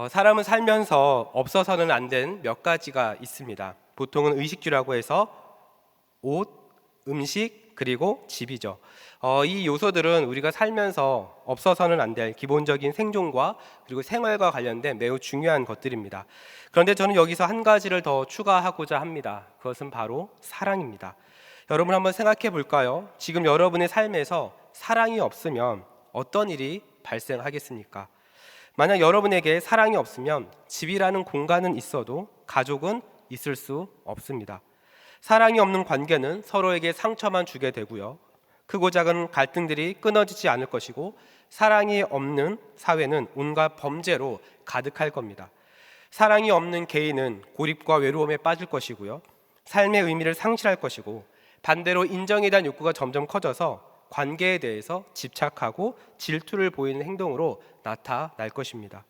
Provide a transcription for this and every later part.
사람은 살면서 없어서는 안 된 몇 가지가 있습니다. 보통은 의식주라고 해서 옷, 음식, 그리고 집이죠. 이 요소들은 우리가 살면서 없어서는 안 될 기본적인 생존과 그리고 생활과 관련된 매우 중요한 것들입니다. 그런데 저는 여기서 한 가지를 더 추가하고자 합니다. 그것은 바로 사랑입니다. 여러분 한번 생각해 볼까요? 지금 여러분의 삶에서 사랑이 없으면 어떤 일이 발생하겠습니까? 만약 여러분에게 사랑이 없으면 집이라는 공간은 있어도 가족은 있을 수 없습니다. 사랑이 없는 관계는 서로에게 상처만 주게 되고요. 크고 작은 갈등들이 끊어지지 않을 것이고, 사랑이 없는 사회는 온갖 범죄로 가득할 겁니다. 사랑이 없는 개인은 고립과 외로움에 빠질 것이고요. 삶의 의미를 상실할 것이고, 반대로 인정에 대한 욕구가 점점 커져서 관계에 대해서 집착하고 질투를 보이는 행동으로 나타날 것입니다.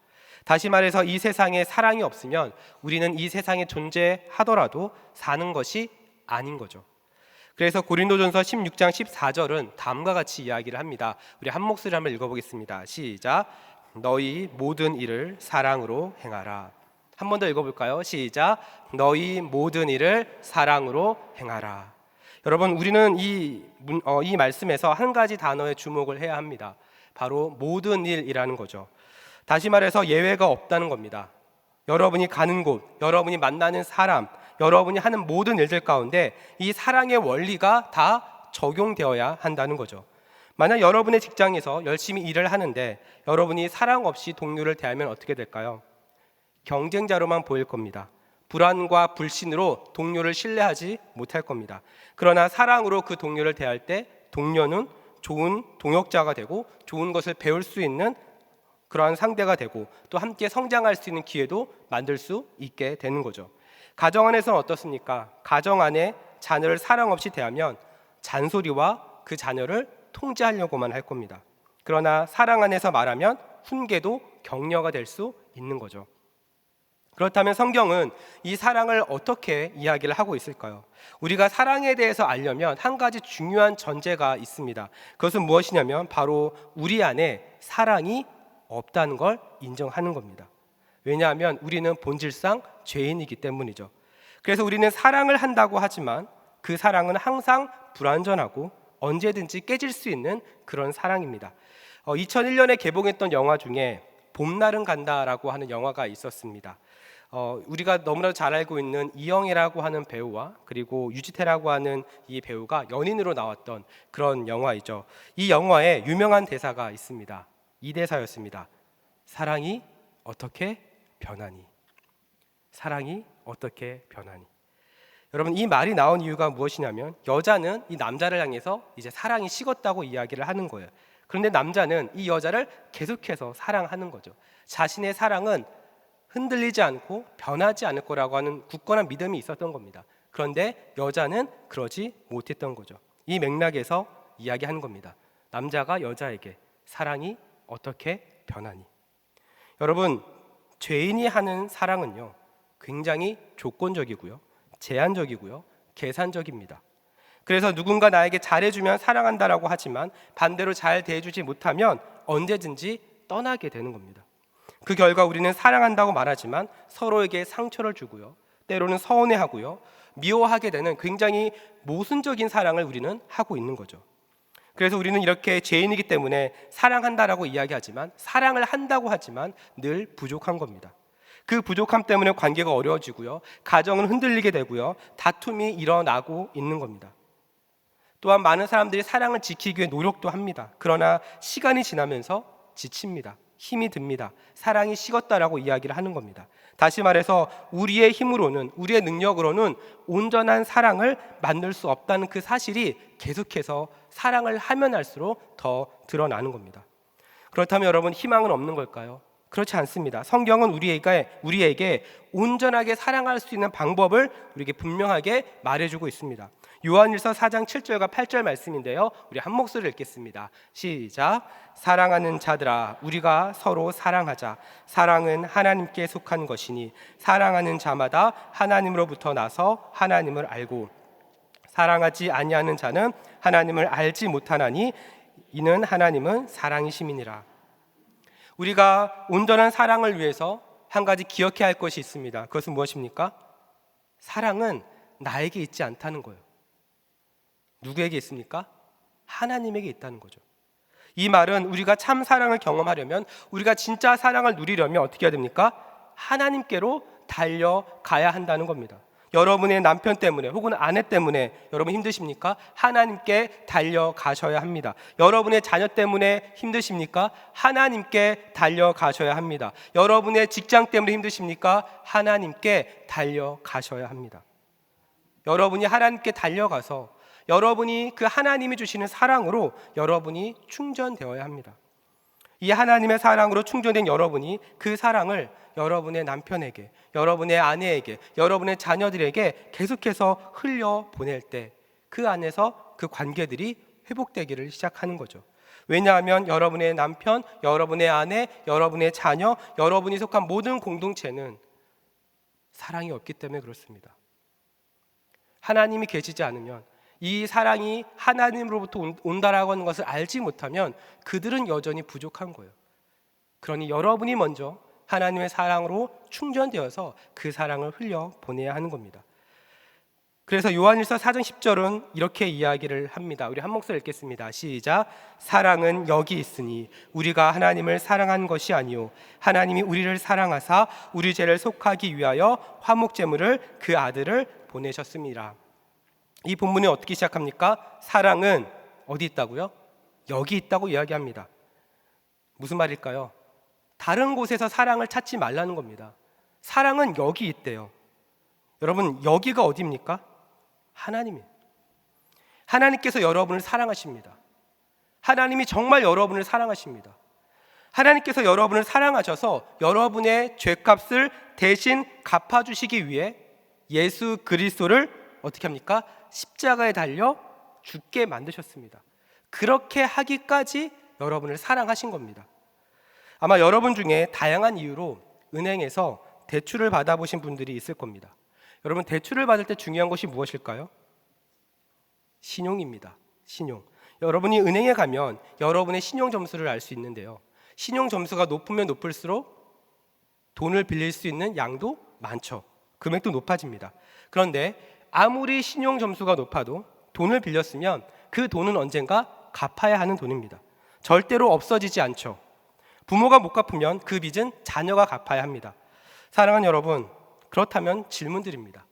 다시 말해서 이 세상에 사랑이 없으면 우리는 이 세상에 존재하더라도 사는 것이 아닌 거죠. 그래서 고린도전서 16장 14절은 다음과 같이 이야기를 합니다. 우리 한 목소리 한번 읽어보겠습니다. 시작. 너희 모든 일을 사랑으로 행하라. 한 번 더 읽어볼까요? 시작. 너희 모든 일을 사랑으로 행하라. 여러분, 우리는 이 말씀에서 한 가지 단어에 주목을 해야 합니다. 바로 모든 일이라는 거죠. 다시 말해서 예외가 없다는 겁니다. 여러분이 가는 곳, 여러분이 만나는 사람, 여러분이 하는 모든 일들 가운데 이 사랑의 원리가 다 적용되어야 한다는 거죠. 만약 여러분의 직장에서 열심히 일을 하는데 여러분이 사랑 없이 동료를 대하면 어떻게 될까요? 경쟁자로만 보일 겁니다. 불안과 불신으로 동료를 신뢰하지 못할 겁니다. 그러나 사랑으로 그 동료를 대할 때 동료는 좋은 동역자가 되고 좋은 것을 배울 수 있는 그러한 상대가 되고 또 함께 성장할 수 있는 기회도 만들 수 있게 되는 거죠. 가정 안에서는 어떻습니까? 가정 안에 자녀를 사랑 없이 대하면 잔소리와 그 자녀를 통제하려고만 할 겁니다. 그러나 사랑 안에서 말하면 훈계도 격려가 될 수 있는 거죠. 그렇다면 성경은 이 사랑을 어떻게 이야기를 하고 있을까요? 우리가 사랑에 대해서 알려면 한 가지 중요한 전제가 있습니다. 그것은 무엇이냐면 바로 우리 안에 사랑이 없다는 걸 인정하는 겁니다. 왜냐하면 우리는 본질상 죄인이기 때문이죠. 그래서 우리는 사랑을 한다고 하지만 그 사랑은 항상 불완전하고 언제든지 깨질 수 있는 그런 사랑입니다. 2001년에 개봉했던 영화 중에 봄날은 간다라고 하는 영화가 있었습니다. 우리가 너무나도 잘 알고 있는 이영애라고 하는 배우와 그리고 유지태라고 하는 이 배우가 연인으로 나왔던 그런 영화이죠. 이 영화에 유명한 대사가 있습니다. 이 대사였습니다. 사랑이 어떻게 변하니? 사랑이 어떻게 변하니? 여러분, 이 말이 나온 이유가 무엇이냐면 여자는 이 남자를 향해서 이제 사랑이 식었다고 이야기를 하는 거예요. 그런데 남자는 이 여자를 계속해서 사랑하는 거죠. 자신의 사랑은 흔들리지 않고 변하지 않을 거라고 하는 굳건한 믿음이 있었던 겁니다. 그런데 여자는 그러지 못했던 거죠. 이 맥락에서 이야기하는 겁니다. 남자가 여자에게 사랑이 어떻게 변하니? 여러분, 죄인이 하는 사랑은요 굉장히 조건적이고요, 제한적이고요, 계산적입니다. 그래서 누군가 나에게 잘해주면 사랑한다라고 하지만 반대로 잘 대해주지 못하면 언제든지 떠나게 되는 겁니다. 그 결과 우리는 사랑한다고 말하지만 서로에게 상처를 주고요, 때로는 서운해하고요, 미워하게 되는 굉장히 모순적인 사랑을 우리는 하고 있는 거죠. 그래서 우리는 이렇게 죄인이기 때문에 사랑한다라고 이야기하지만, 사랑을 한다고 하지만 늘 부족한 겁니다. 그 부족함 때문에 관계가 어려워지고요, 가정은 흔들리게 되고요, 다툼이 일어나고 있는 겁니다. 또한 많은 사람들이 사랑을 지키기 위해 노력도 합니다. 그러나 시간이 지나면서 지칩니다. 힘이 듭니다. 사랑이 식었다라고 이야기를 하는 겁니다. 다시 말해서 우리의 힘으로는, 우리의 능력으로는 온전한 사랑을 만들 수 없다는 그 사실이 계속해서 사랑을 하면 할수록 더 드러나는 겁니다. 그렇다면 여러분, 희망은 없는 걸까요? 그렇지 않습니다. 성경은 우리에게 온전하게 사랑할 수 있는 방법을 우리에게 분명하게 말해주고 있습니다. 요한일서 4장 7절과 8절 말씀인데요, 우리 한 목소리를 읽겠습니다. 시작. 사랑하는 자들아, 우리가 서로 사랑하자. 사랑은 하나님께 속한 것이니 사랑하는 자마다 하나님으로부터 나서 하나님을 알고 사랑하지 아니하는 자는 하나님을 알지 못하나니 이는 하나님은 사랑이심이니라. 우리가 온전한 사랑을 위해서 한 가지 기억해야 할 것이 있습니다. 그것은 무엇입니까? 사랑은 나에게 있지 않다는 거예요. 누구에게 있습니까? 하나님에게 있다는 거죠. 이 말은 우리가 참 사랑을 경험하려면, 우리가 진짜 사랑을 누리려면 어떻게 해야 됩니까? 하나님께로 달려가야 한다는 겁니다. 여러분의 남편 때문에 혹은 아내 때문에 여러분 힘드십니까? 하나님께 달려가셔야 합니다. 여러분의 자녀 때문에 힘드십니까? 하나님께 달려가셔야 합니다. 여러분의 직장 때문에 힘드십니까? 하나님께 달려가셔야 합니다. 여러분이 하나님께 달려가서 여러분이 그 하나님이 주시는 사랑으로 여러분이 충전되어야 합니다. 이 하나님의 사랑으로 충전된 여러분이 그 사랑을 여러분의 남편에게, 여러분의 아내에게, 여러분의 자녀들에게 계속해서 흘려보낼 때 그 안에서 그 관계들이 회복되기를 시작하는 거죠. 왜냐하면 여러분의 남편, 여러분의 아내, 여러분의 자녀, 여러분이 속한 모든 공동체는 사랑이 없기 때문에 그렇습니다. 하나님이 계시지 않으면, 이 사랑이 하나님으로부터 온다라고 하는 것을 알지 못하면 그들은 여전히 부족한 거예요. 그러니 여러분이 먼저 하나님의 사랑으로 충전되어서 그 사랑을 흘려보내야 하는 겁니다. 그래서 요한일서 4장 10절은 이렇게 이야기를 합니다. 우리 한 목소리 읽겠습니다. 시작. 사랑은 여기 있으니 우리가 하나님을 사랑한 것이 아니요 하나님이 우리를 사랑하사 우리 죄를 속하기 위하여 화목제물을 그 아들을 보내셨습니다. 이 본문이 어떻게 시작합니까? 사랑은 어디 있다고요? 여기 있다고 이야기합니다. 무슨 말일까요? 다른 곳에서 사랑을 찾지 말라는 겁니다. 사랑은 여기 있대요. 여러분, 여기가 어디입니까? 하나님이에요. 하나님께서 여러분을 사랑하십니다. 하나님이 정말 여러분을 사랑하십니다. 하나님께서 여러분을 사랑하셔서 여러분의 죄값을 대신 갚아주시기 위해 예수 그리스도를 어떻게 합니까? 십자가에 달려 죽게 만드셨습니다. 그렇게 하기까지 여러분을 사랑하신 겁니다. 아마 여러분 중에 다양한 이유로 은행에서 대출을 받아보신 분들이 있을 겁니다. 여러분, 대출을 받을 때 중요한 것이 무엇일까요? 신용입니다. 신용. 여러분이 은행에 가면 여러분의 신용 점수를 알 수 있는데요, 신용 점수가 높으면 높을수록 돈을 빌릴 수 있는 양도 많죠. 금액도 높아집니다. 그런데 아무리 신용 점수가 높아도 돈을 빌렸으면 그 돈은 언젠가 갚아야 하는 돈입니다. 절대로 없어지지 않죠. 부모가 못 갚으면 그 빚은 자녀가 갚아야 합니다. 사랑하는 여러분, 그렇다면 질문 드립니다.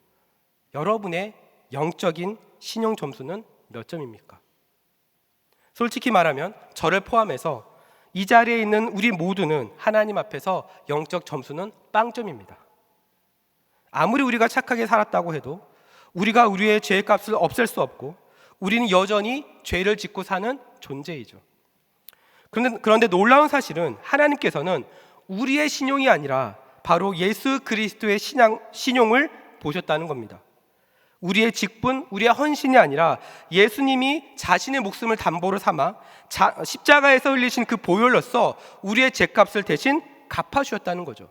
여러분의 영적인 신용 점수는 몇 점입니까? 솔직히 말하면 저를 포함해서 이 자리에 있는 우리 모두는 하나님 앞에서 영적 점수는 빵점입니다. 아무리 우리가 착하게 살았다고 해도 우리가 우리의 죄의 값을 없앨 수 없고 우리는 여전히 죄를 짓고 사는 존재이죠. 그런데 놀라운 사실은 하나님께서는 우리의 신용이 아니라 바로 예수 그리스도의 신용을 보셨다는 겁니다. 우리의 직분, 우리의 헌신이 아니라 예수님이 자신의 목숨을 담보로 삼아 십자가에서 흘리신 그 보혈로서 우리의 죄값을 대신 갚아주셨다는 거죠.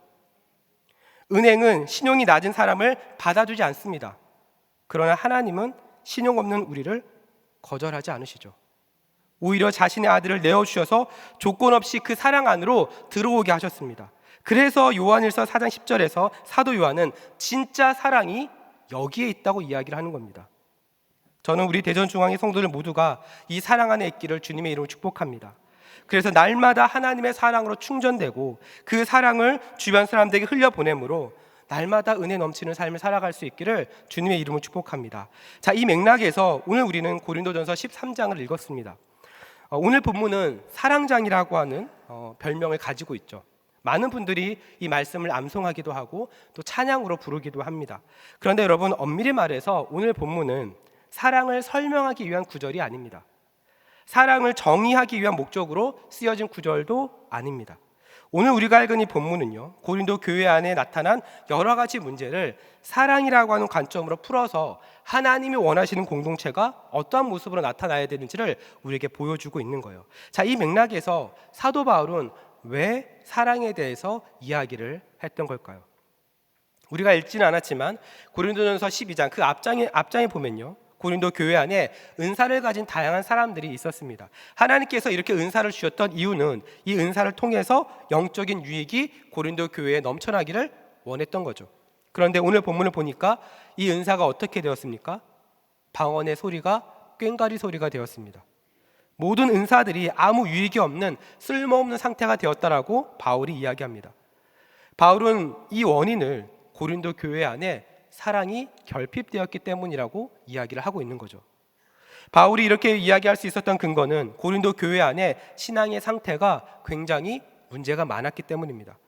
은행은 신용이 낮은 사람을 받아주지 않습니다. 그러나 하나님은 신용 없는 우리를 거절하지 않으시죠. 오히려 자신의 아들을 내어주셔서 조건 없이 그 사랑 안으로 들어오게 하셨습니다. 그래서 요한일서 4장 10절에서 사도 요한은 진짜 사랑이 여기에 있다고 이야기를 하는 겁니다. 저는 우리 대전중앙의 성도들 모두가 이 사랑 안에 있기를 주님의 이름으로 축복합니다. 그래서 날마다 하나님의 사랑으로 충전되고 그 사랑을 주변 사람들에게 흘려보내므로 날마다 은혜 넘치는 삶을 살아갈 수 있기를 주님의 이름으로 축복합니다. 자, 이 맥락에서 오늘 우리는 고린도전서 13장을 읽었습니다. 오늘 본문은 사랑장이라고 하는 별명을 가지고 있죠. 많은 분들이 이 말씀을 암송하기도 하고 또 찬양으로 부르기도 합니다. 그런데 여러분, 엄밀히 말해서 오늘 본문은 사랑을 설명하기 위한 구절이 아닙니다. 사랑을 정의하기 위한 목적으로 쓰여진 구절도 아닙니다. 오늘 우리가 읽은 이 본문은요, 고린도 교회 안에 나타난 여러 가지 문제를 사랑이라고 하는 관점으로 풀어서 하나님이 원하시는 공동체가 어떠한 모습으로 나타나야 되는지를 우리에게 보여주고 있는 거예요. 자, 이 맥락에서 사도 바울은 왜 사랑에 대해서 이야기를 했던 걸까요? 우리가 읽지는 않았지만 고린도전서 12장 그 앞장에 보면요, 고린도 교회 안에 은사를 가진 다양한 사람들이 있었습니다. 하나님께서 이렇게 은사를 주셨던 이유는 이 은사를 통해서 영적인 유익이 고린도 교회에 넘쳐나기를 원했던 거죠. 그런데 오늘 본문을 보니까 이 은사가 어떻게 되었습니까? 방언의 소리가 꽹과리 소리가 되었습니다. 모든 은사들이 아무 유익이 없는 쓸모없는 상태가 되었다라고 바울이 이야기합니다. 바울은 이 원인을 고린도 교회 안에 사랑이 결핍되었기 때문이라고 이야기를 하고 있는 거죠. 바울이 이렇게 이야기할 수 있었던 근거는 고린도 교회 안에 신앙의 상태가 굉장히 문제가 많았기 때문입니다.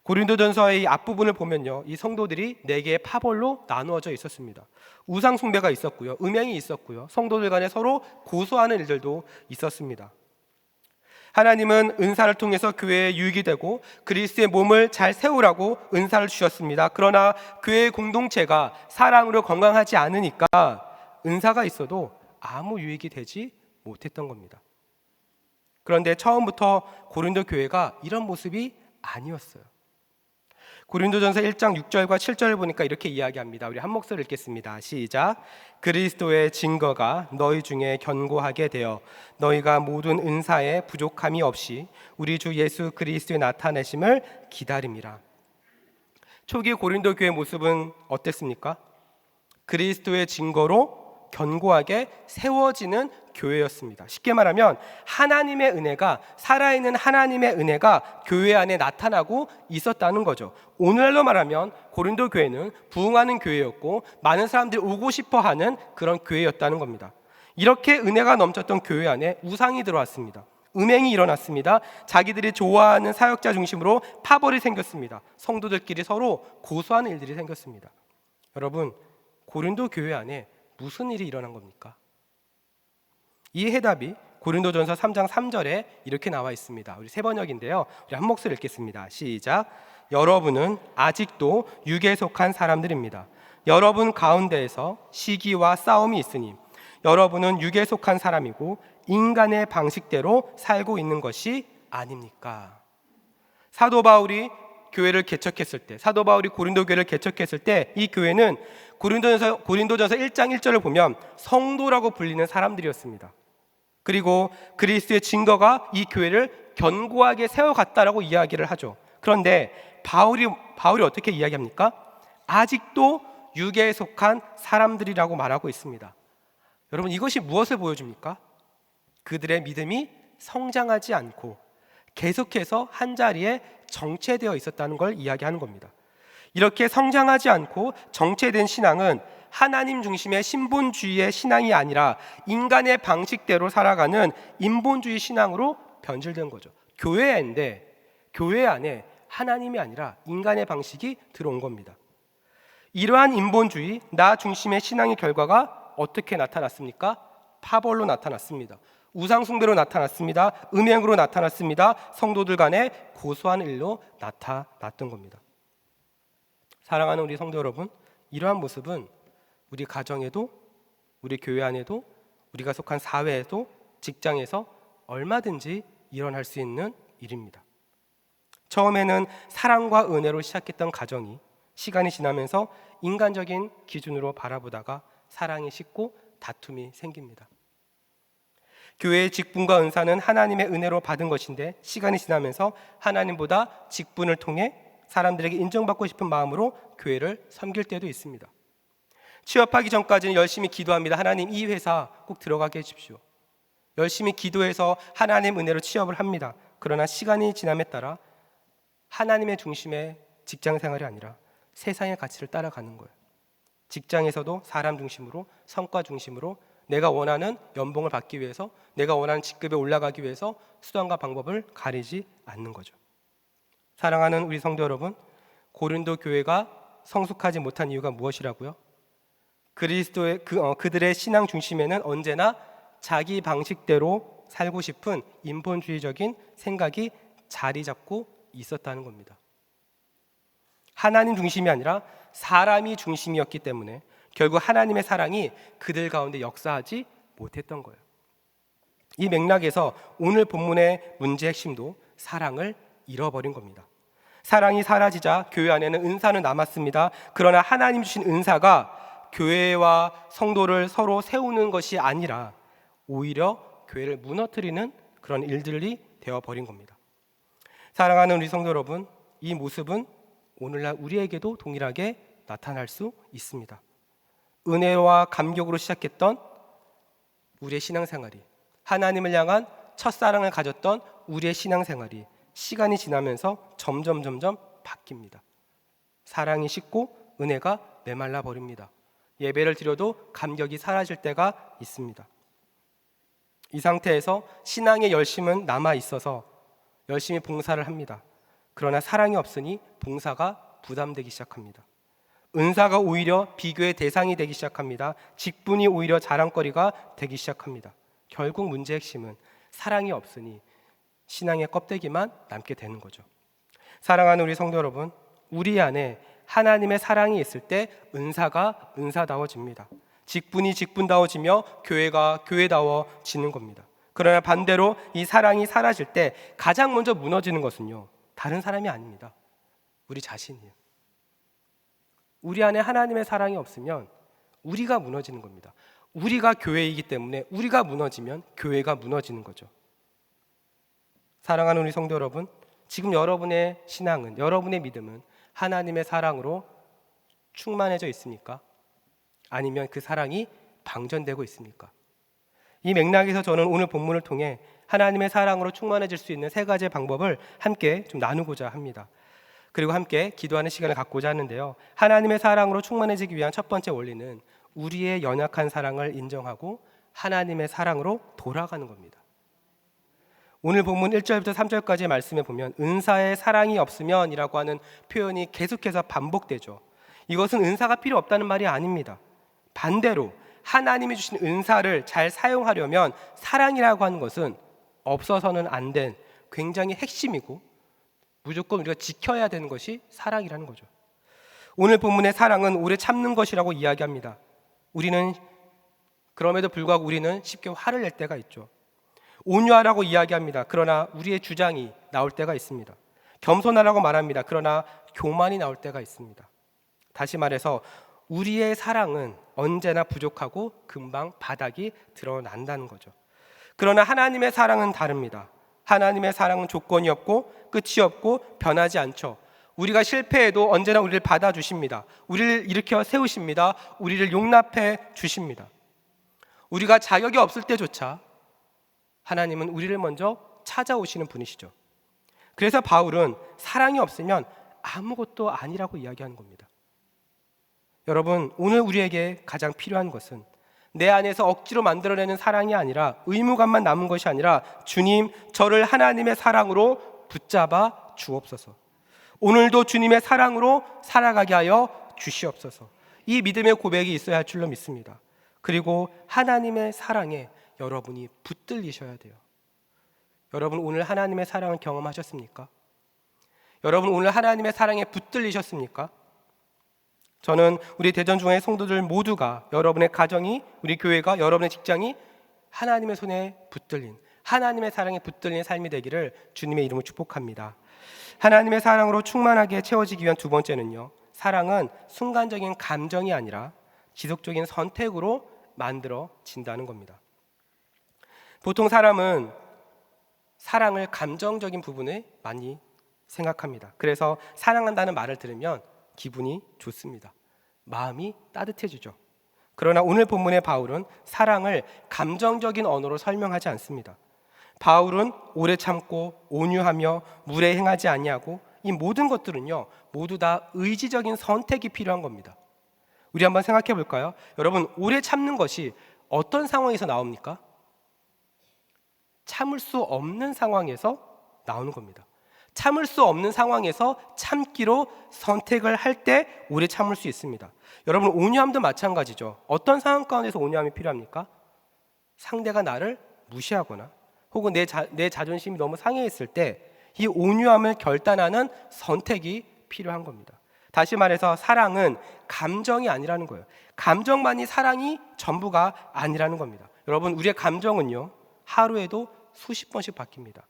고린도전서의 이 앞부분을 보면요, 이 성도들이 네 개의 파벌로 나누어져 있었습니다. 우상 숭배가 있었고요, 음행이 있었고요, 성도들 간에 서로 고소하는 일들도 있었습니다. 하나님은 은사를 통해서 교회에 유익이 되고 그리스도의 몸을 잘 세우라고 은사를 주셨습니다. 그러나 교회의 공동체가 사랑으로 건강하지 않으니까 은사가 있어도 아무 유익이 되지 못했던 겁니다. 그런데 처음부터 고린도 교회가 이런 모습이 아니었어요. 고린도전서 1장 6절과 7절을 보니까 이렇게 이야기합니다. 우리 한 목소리 읽겠습니다. 시작. 그리스도의 증거가 너희 중에 견고하게 되어 너희가 모든 은사에 부족함이 없이 우리 주 예수 그리스도의 나타내심을 기다림이라. 초기 고린도 교회 모습은 어땠습니까? 그리스도의 증거로 견고하게 세워지는 교회였습니다. 쉽게 말하면 하나님의 은혜가, 살아있는 하나님의 은혜가 교회 안에 나타나고 있었다는 거죠. 오늘날로 말하면 고린도 교회는 부흥하는 교회였고 많은 사람들이 오고 싶어하는 그런 교회였다는 겁니다. 이렇게 은혜가 넘쳤던 교회 안에 우상이 들어왔습니다. 음행이 일어났습니다. 자기들이 좋아하는 사역자 중심으로 파벌이 생겼습니다. 성도들끼리 서로 고소하는 일들이 생겼습니다. 여러분, 고린도 교회 안에 무슨 일이 일어난 겁니까? 이 해답이 고린도전서 3장 3절에 이렇게 나와 있습니다. 우리 세 번역인데요, 우리 한 목소리 읽겠습니다. 시작. 여러분은 아직도 육에 속한 사람들입니다. 여러분 가운데에서 시기와 싸움이 있으니 여러분은 육에 속한 사람이고 인간의 방식대로 살고 있는 것이 아닙니까? 사도 바울이 교회를 개척했을 때, 사도 바울이 고린도 교회를 개척했을 때 이 교회는 고린도전서 1장 1절을 보면 성도라고 불리는 사람들이었습니다. 그리고 그리스도의 증거가 이 교회를 견고하게 세워갔다라고 이야기를 하죠. 그런데 바울이 어떻게 이야기합니까? 아직도 육에 속한 사람들이라고 말하고 있습니다. 여러분, 이것이 무엇을 보여줍니까? 그들의 믿음이 성장하지 않고 계속해서 한자리에 정체되어 있었다는 걸 이야기하는 겁니다. 이렇게 성장하지 않고 정체된 신앙은 하나님 중심의 신본주의의 신앙이 아니라 인간의 방식대로 살아가는 인본주의 신앙으로 변질된 거죠. 교회인데 교회 안에 하나님이 아니라 인간의 방식이 들어온 겁니다. 이러한 인본주의, 나 중심의 신앙의 결과가 어떻게 나타났습니까? 파벌로 나타났습니다. 우상숭배로 나타났습니다. 음행으로 나타났습니다. 성도들 간에 고소한 일로 나타났던 겁니다. 사랑하는 우리 성도 여러분, 이러한 모습은 우리 가정에도, 우리 교회 안에도, 우리가 속한 사회에도, 직장에서 얼마든지 일어날 수 있는 일입니다. 처음에는 사랑과 은혜로 시작했던 가정이 시간이 지나면서 인간적인 기준으로 바라보다가 사랑이 식고 다툼이 생깁니다. 교회의 직분과 은사는 하나님의 은혜로 받은 것인데 시간이 지나면서 하나님보다 직분을 통해 사람들에게 인정받고 싶은 마음으로 교회를 섬길 때도 있습니다. 취업하기 전까지는 열심히 기도합니다. 하나님, 이 회사 꼭 들어가게 해주십시오. 열심히 기도해서 하나님 은혜로 취업을 합니다. 그러나 시간이 지남에 따라 하나님의 중심의 직장 생활이 아니라 세상의 가치를 따라가는 거예요. 직장에서도 사람 중심으로, 성과 중심으로 내가 원하는 연봉을 받기 위해서, 내가 원하는 직급에 올라가기 위해서 수단과 방법을 가리지 않는 거죠. 사랑하는 우리 성도 여러분, 고린도 교회가 성숙하지 못한 이유가 무엇이라고요? 그리스도의 그들의 신앙 중심에는 언제나 자기 방식대로 살고 싶은 인본주의적인 생각이 자리 잡고 있었다는 겁니다. 하나님 중심이 아니라 사람이 중심이었기 때문에 결국 하나님의 사랑이 그들 가운데 역사하지 못했던 거예요. 이 맥락에서 오늘 본문의 문제의 핵심도 사랑을 잃어버린 겁니다. 사랑이 사라지자 교회 안에는 은사는 남았습니다. 그러나 하나님 주신 은사가 교회와 성도를 서로 세우는 것이 아니라 오히려 교회를 무너뜨리는 그런 일들이 되어버린 겁니다. 사랑하는 우리 성도 여러분, 이 모습은 오늘날 우리에게도 동일하게 나타날 수 있습니다. 은혜와 감격으로 시작했던 우리의 신앙생활이, 하나님을 향한 첫사랑을 가졌던 우리의 신앙생활이 시간이 지나면서 점점 바뀝니다. 사랑이 식고 은혜가 메말라 버립니다. 예배를 드려도 감격이 사라질 때가 있습니다. 이 상태에서 신앙의 열심은 남아 있어서 열심히 봉사를 합니다. 그러나 사랑이 없으니 봉사가 부담되기 시작합니다. 은사가 오히려 비교의 대상이 되기 시작합니다. 직분이 오히려 자랑거리가 되기 시작합니다. 결국 문제의 핵심은 사랑이 없으니 신앙의 껍데기만 남게 되는 거죠. 사랑하는 우리 성도 여러분, 우리 안에 하나님의 사랑이 있을 때 은사가 은사다워집니다. 직분이 직분다워지며 교회가 교회다워지는 겁니다. 그러나 반대로 이 사랑이 사라질 때 가장 먼저 무너지는 것은요, 다른 사람이 아닙니다. 우리 자신이에요. 우리 안에 하나님의 사랑이 없으면 우리가 무너지는 겁니다. 우리가 교회이기 때문에 우리가 무너지면 교회가 무너지는 거죠. 사랑하는 우리 성도 여러분, 지금 여러분의 신앙은, 여러분의 믿음은 하나님의 사랑으로 충만해져 있습니까? 아니면 그 사랑이 방전되고 있습니까? 이 맥락에서 저는 오늘 본문을 통해 하나님의 사랑으로 충만해질 수 있는 세 가지의 방법을 함께 좀 나누고자 합니다. 그리고 함께 기도하는 시간을 갖고자 하는데요, 하나님의 사랑으로 충만해지기 위한 첫 번째 원리는 우리의 연약한 사랑을 인정하고 하나님의 사랑으로 돌아가는 겁니다. 오늘 본문 1절부터 3절까지의 말씀에 보면 은사에 사랑이 없으면 이라고 하는 표현이 계속해서 반복되죠. 이것은 은사가 필요 없다는 말이 아닙니다. 반대로 하나님이 주신 은사를 잘 사용하려면 사랑이라고 하는 것은 없어서는 안 된 굉장히 핵심이고 무조건 우리가 지켜야 되는 것이 사랑이라는 거죠. 오늘 본문의 사랑은 오래 참는 것이라고 이야기합니다. 그럼에도 불구하고 우리는 쉽게 화를 낼 때가 있죠. 온유하라고 이야기합니다. 그러나 우리의 주장이 나올 때가 있습니다. 겸손하라고 말합니다. 그러나 교만이 나올 때가 있습니다. 다시 말해서 우리의 사랑은 언제나 부족하고 금방 바닥이 드러난다는 거죠. 그러나 하나님의 사랑은 다릅니다. 하나님의 사랑은 조건이 없고 끝이 없고 변하지 않죠. 우리가 실패해도 언제나 우리를 받아주십니다. 우리를 일으켜 세우십니다. 우리를 용납해 주십니다. 우리가 자격이 없을 때조차 하나님은 우리를 먼저 찾아오시는 분이시죠. 그래서 바울은 사랑이 없으면 아무것도 아니라고 이야기하는 겁니다. 여러분, 오늘 우리에게 가장 필요한 것은 내 안에서 억지로 만들어내는 사랑이 아니라, 의무감만 남은 것이 아니라, 주님, 저를 하나님의 사랑으로 붙잡아 주옵소서. 오늘도 주님의 사랑으로 살아가게 하여 주시옵소서. 이 믿음의 고백이 있어야 할 줄로 믿습니다. 그리고 하나님의 사랑에 여러분이 붙들리셔야 돼요. 여러분, 오늘 하나님의 사랑을 경험하셨습니까? 여러분, 오늘 하나님의 사랑에 붙들리셨습니까? 저는 우리 대전중앙의 성도들 모두가, 여러분의 가정이, 우리 교회가, 여러분의 직장이 하나님의 손에 붙들린, 하나님의 사랑에 붙들린 삶이 되기를 주님의 이름으로 축복합니다. 하나님의 사랑으로 충만하게 채워지기 위한 두 번째는요, 사랑은 순간적인 감정이 아니라 지속적인 선택으로 만들어진다는 겁니다. 보통 사람은 사랑을 감정적인 부분에 많이 생각합니다. 그래서 사랑한다는 말을 들으면 기분이 좋습니다. 마음이 따뜻해지죠. 그러나 오늘 본문의 바울은 사랑을 감정적인 언어로 설명하지 않습니다. 바울은 오래 참고 온유하며 무례 행하지 아니하고, 이 모든 것들은요 모두 다 의지적인 선택이 필요한 겁니다. 우리 한번 생각해 볼까요? 여러분, 오래 참는 것이 어떤 상황에서 나옵니까? 참을 수 없는 상황에서 나오는 겁니다. 참을 수 없는 상황에서 참기로 선택을 할 때 오래 참을 수 있습니다. 여러분, 온유함도 마찬가지죠. 어떤 상황 가운데서 온유함이 필요합니까? 상대가 나를 무시하거나 혹은 내 자존심이 너무 상해 있을 때 이 온유함을 결단하는 선택이 필요한 겁니다. 다시 말해서 사랑은 감정이 아니라는 거예요. 감정만이 사랑이 전부가 아니라는 겁니다. 여러분, 우리의 감정은요 하루에도 수십 번씩 바뀝니다.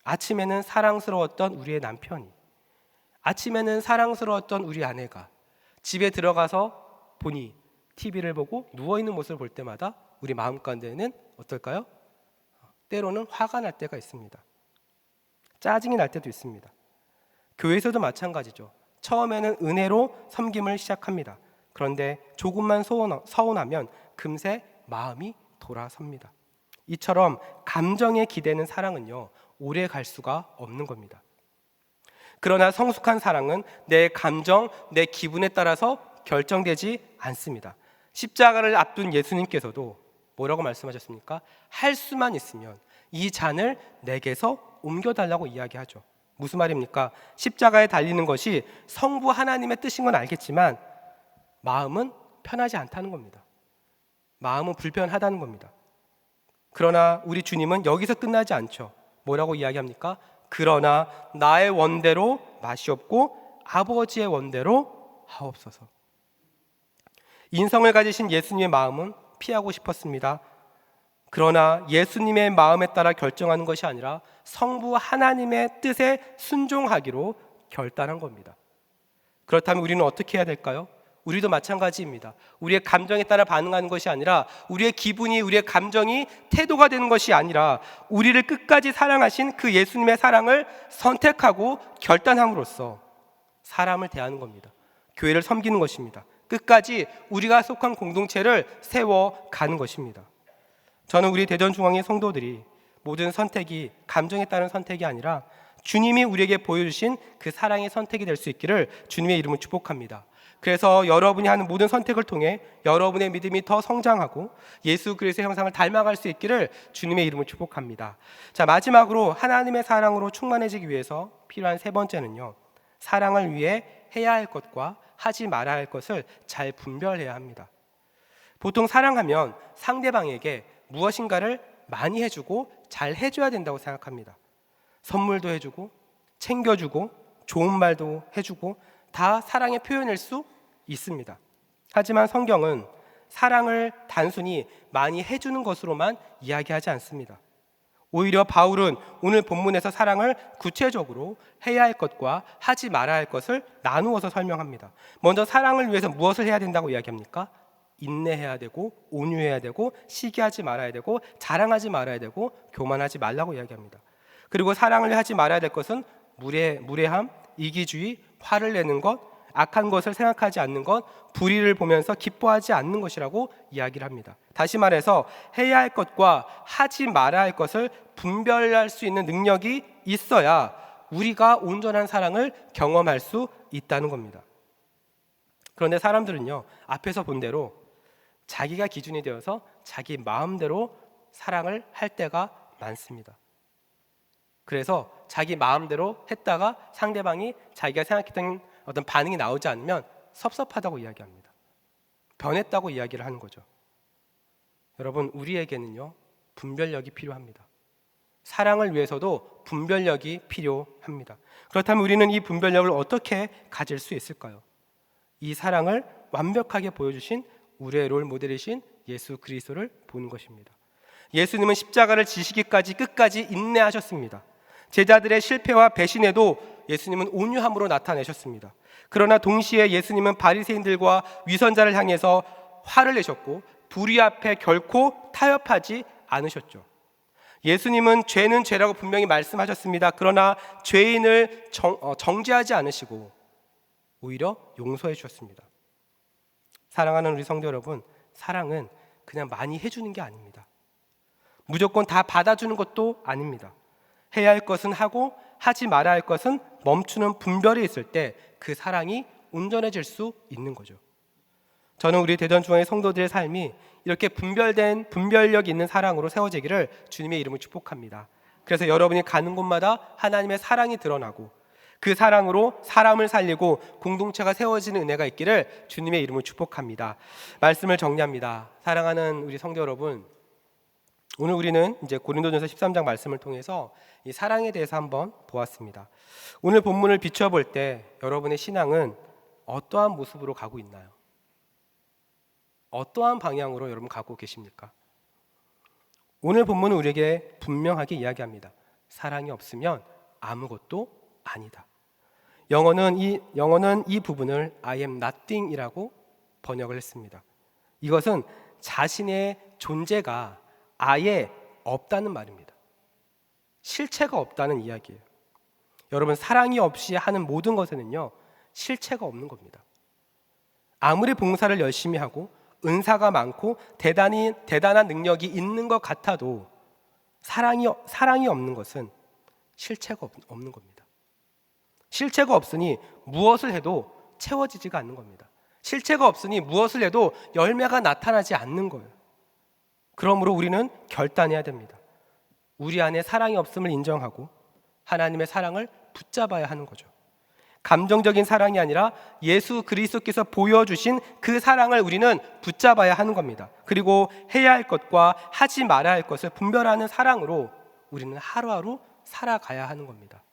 아침에는 사랑스러웠던 우리의 남편이, 아침에는 사랑스러웠던 우리 아내가 집에 들어가서 보니 TV를 보고 누워있는 모습을 볼 때마다 우리 마음 가운데는 어떨까요? 때로는 화가 날 때가 있습니다. 짜증이 날 때도 있습니다. 교회에서도 마찬가지죠. 처음에는 은혜로 섬김을 시작합니다. 그런데 조금만 서운하면 금세 마음이 돌아섭니다. 이처럼 감정에 기대는 사랑은요, 오래 갈 수가 없는 겁니다. 그러나 성숙한 사랑은 내 감정, 내 기분에 따라서 결정되지 않습니다. 십자가를 앞둔 예수님께서도 뭐라고 말씀하셨습니까? 할 수만 있으면 이 잔을 내게서 옮겨달라고 이야기하죠. 무슨 말입니까? 십자가에 달리는 것이 성부 하나님의 뜻인 건 알겠지만 마음은 편하지 않다는 겁니다. 마음은 불편하다는 겁니다. 그러나 우리 주님은 여기서 끝나지 않죠. 뭐라고 이야기합니까? 그러나 나의 원대로 마시옵고 아버지의 원대로 하옵소서. 인성을 가지신 예수님의 마음은 피하고 싶었습니다. 그러나 예수님의 마음에 따라 결정하는 것이 아니라 성부 하나님의 뜻에 순종하기로 결단한 겁니다. 그렇다면 우리는 어떻게 해야 될까요? 우리도 마찬가지입니다. 우리의 감정에 따라 반응하는 것이 아니라 우리의 기분이, 우리의 감정이 태도가 되는 것이 아니라 우리를 끝까지 사랑하신 그 예수님의 사랑을 선택하고 결단함으로써 사람을 대하는 겁니다. 교회를 섬기는 것입니다. 끝까지 우리가 속한 공동체를 세워가는 것입니다. 저는 우리 대전중앙의 성도들이 모든 선택이 감정에 따른 선택이 아니라 주님이 우리에게 보여주신 그 사랑의 선택이 될 수 있기를 주님의 이름으로 축복합니다. 그래서 여러분이 하는 모든 선택을 통해 여러분의 믿음이 더 성장하고 예수 그리스도의 형상을 닮아갈 수 있기를 주님의 이름으로 축복합니다. 자, 마지막으로 하나님의 사랑으로 충만해지기 위해서 필요한 세 번째는요, 사랑을 위해 해야 할 것과 하지 말아야 할 것을 잘 분별해야 합니다. 보통 사랑하면 상대방에게 무엇인가를 많이 해주고 잘 해줘야 된다고 생각합니다. 선물도 해주고 챙겨주고 좋은 말도 해주고 다 사랑의 표현일 수 있습니다. 하지만 성경은 사랑을 단순히 많이 해주는 것으로만 이야기하지 않습니다. 오히려 바울은 오늘 본문에서 사랑을 구체적으로 해야 할 것과 하지 말아야 할 것을 나누어서 설명합니다. 먼저 사랑을 위해서 무엇을 해야 된다고 이야기합니까? 인내해야 되고 온유해야 되고 시기하지 말아야 되고 자랑하지 말아야 되고 교만하지 말라고 이야기합니다. 그리고 사랑을 하지 말아야 될 것은 무례함, 이기주의, 화를 내는 것, 악한 것을 생각하지 않는 것, 불의를 보면서 기뻐하지 않는 것이라고 이야기를 합니다. 다시 말해서 해야 할 것과 하지 말아야 할 것을 분별할 수 있는 능력이 있어야 우리가 온전한 사랑을 경험할 수 있다는 겁니다. 그런데 사람들은요, 앞에서 본 대로 자기가 기준이 되어서 자기 마음대로 사랑을 할 때가 많습니다. 그래서 자기 마음대로 했다가 상대방이 자기가 생각했던 어떤 반응이 나오지 않으면 섭섭하다고 이야기합니다. 변했다고 이야기를 하는 거죠. 여러분, 우리에게는요, 분별력이 필요합니다. 사랑을 위해서도 분별력이 필요합니다. 그렇다면 우리는 이 분별력을 어떻게 가질 수 있을까요? 이 사랑을 완벽하게 보여주신 우리의 롤 모델이신 예수 그리스도를 보는 것입니다. 예수님은 십자가를 지시기까지 끝까지 인내하셨습니다. 제자들의 실패와 배신에도 예수님은 온유함으로 나타내셨습니다. 그러나 동시에 예수님은 바리새인들과 위선자를 향해서 화를 내셨고 불의 앞에 결코 타협하지 않으셨죠. 예수님은 죄는 죄라고 분명히 말씀하셨습니다. 그러나 죄인을 정죄하지 않으시고 오히려 용서해 주셨습니다. 사랑하는 우리 성도 여러분, 사랑은 그냥 많이 해주는 게 아닙니다. 무조건 다 받아주는 것도 아닙니다. 해야 할 것은 하고 하지 말아야 할 것은 멈추는 분별이 있을 때 그 사랑이 온전해질 수 있는 거죠. 저는 우리 대전중앙의 성도들의 삶이 이렇게 분별력 있는 사랑으로 세워지기를 주님의 이름으로 축복합니다. 그래서 여러분이 가는 곳마다 하나님의 사랑이 드러나고 그 사랑으로 사람을 살리고 공동체가 세워지는 은혜가 있기를 주님의 이름으로 축복합니다. 말씀을 정리합니다. 사랑하는 우리 성도 여러분, 오늘 우리는 이제 고린도전서 13장 말씀을 통해서 이 사랑에 대해서 한번 보았습니다. 오늘 본문을 비춰볼 때 여러분의 신앙은 어떠한 모습으로 가고 있나요? 어떠한 방향으로 여러분 가고 계십니까? 오늘 본문은 우리에게 분명하게 이야기합니다. 사랑이 없으면 아무것도 아니다. 영어는 이 부분을 I am nothing이라고 번역을 했습니다. 이것은 자신의 존재가 아예 없다는 말입니다. 실체가 없다는 이야기예요. 여러분, 사랑이 없이 하는 모든 것에는요, 실체가 없는 겁니다. 아무리 봉사를 열심히 하고 은사가 많고 대단한 능력이 있는 것 같아도 사랑이 없는 것은 실체가 없는 겁니다. 실체가 없으니 무엇을 해도 채워지지가 않는 겁니다. 실체가 없으니 무엇을 해도 열매가 나타나지 않는 거예요. 그러므로 우리는 결단해야 됩니다. 우리 안에 사랑이 없음을 인정하고 하나님의 사랑을 붙잡아야 하는 거죠. 감정적인 사랑이 아니라 예수 그리스도께서 보여주신 그 사랑을 우리는 붙잡아야 하는 겁니다. 그리고 해야 할 것과 하지 말아야 할 것을 분별하는 사랑으로 우리는 하루하루 살아가야 하는 겁니다.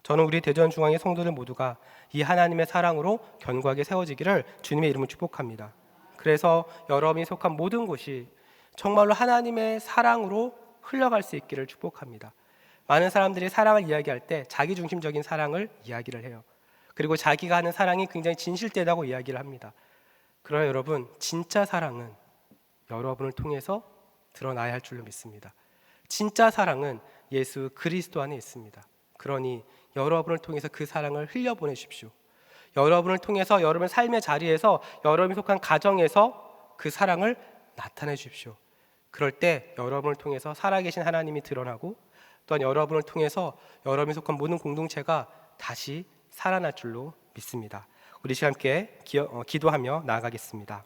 저는 우리 대전중앙의 성도들 모두가 이 하나님의 사랑으로 견고하게 세워지기를 주님의 이름으로 축복합니다. 그래서 여러분이 속한 모든 곳이 정말로 하나님의 사랑으로 흘러갈 수 있기를 축복합니다. 많은 사람들이 사랑을 이야기할 때 자기중심적인 사랑을 이야기를 해요. 그리고 자기가 하는 사랑이 굉장히 진실되다고 이야기를 합니다. 그러나 여러분, 진짜 사랑은 여러분을 통해서 드러나야 할 줄로 믿습니다. 진짜 사랑은 예수 그리스도 안에 있습니다. 그러니 여러분을 통해서 그 사랑을 흘려보내십시오. 여러분을 통해서 여러분 삶의 자리에서 여러분이 속한 가정에서 그 사랑을 나타내 주십시오. 그럴 때 여러분을 통해서 살아계신 하나님이 드러나고 또한 여러분을 통해서 여러분이 속한 모든 공동체가 다시 살아날 줄로 믿습니다. 우리 시간 함께 기도하며 나아가겠습니다.